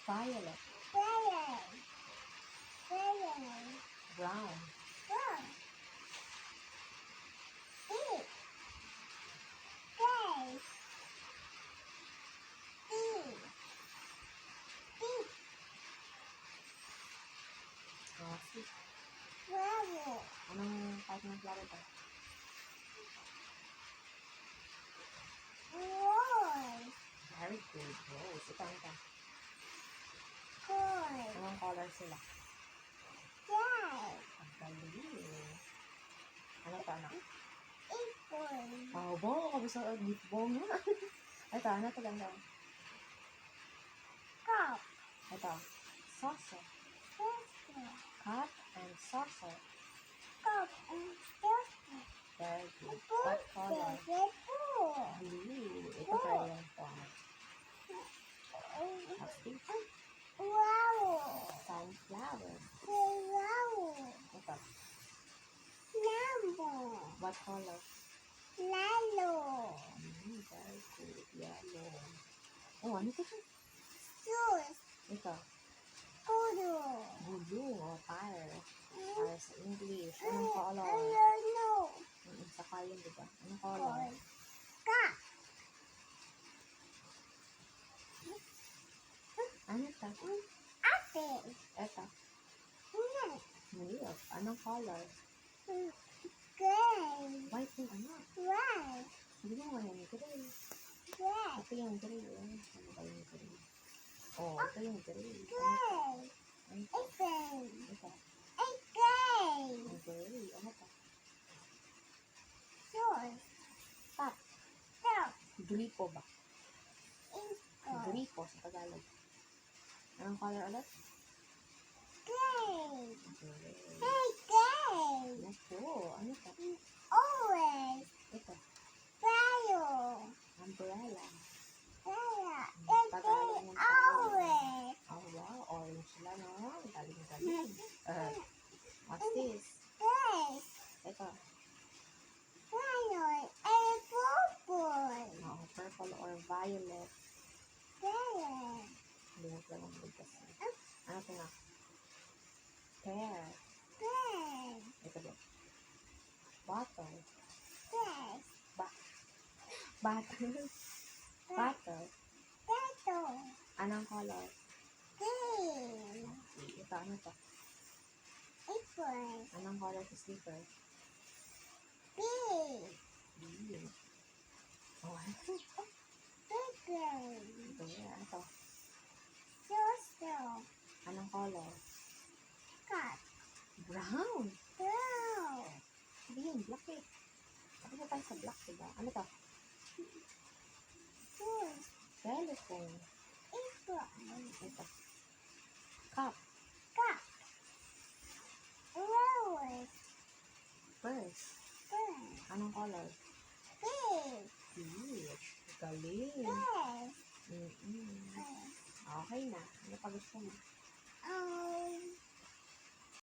Violet. Violet. Violet. Brown. Brown. Pink. Gray. Pink. Pink. Rosy. Flower. Anong type ng flower ba? Rose. Very good. Rose. Ito, ito. Gold. Anong color sila? Red. Ang galing. Ano ito, anak? Apple. Oh, bo, kabisa gift bomb nga. Ito, ano ito ganda? Cup. Ito, saucer. Saucer. Cup and saucer. Cup and saucer. Very good. What color? Blue. Ito crayon po. What's this? Wow. Sunflower. Wow. Ito. Number. What color? Yellow. Very good. Yellow. Oh, ano ito? Shoes. Ito. Blue. Blue or fire. Fire sa English. Anong color? Yellow. Saka yun, diba? Anong color? Cup. Ano ito? Apple. Ito. Milk. Milk. Anong color? Gray. White yung ano? Red. Hindi mo nga yung gray. Red. Ito yung gray. Ano ba yung gray? Oh, ito yung gray. Gray. Ano ito? Apple. Ito. Gray. Ang gray. Ano ito? Shoes. Top. Cup. Gripo ba? Apple. Gripo sa Tagalog. Anong color ulit? Gray. Gray. Hey, gray. Naku, ano ito? Orange. Ito. Fire. Umbrella. Fire. Tagalog ng Orange. Oh, wow. Orange sila, no? Galing-galing. What's this? Gray. Ito. Fire. And purple. Oh, purple or violet. Fire. Hindi mo pala ng ligtas. Ano ito na? Pear. Gray. Ito ba? Bottle. Gray. Bottle. Bottle. Turtle. Anong color? Green. Ito, ano ito? Apple. Anong color sa slipper? Pink. Green. Oh, ano ito? Green. Ito, ano ito? Saucer. Anong color? Cup. Brown. Brown. Sabi yun, black eh. Ako na tayo sa black, diba? Ano ito? Shoes. Telephone. Apple. Ito. Cup. Cup. Rose. Purse. Bird. Anong color? Pink. Peach. Galing. Yes. Okay na. Ano pa gusto mo?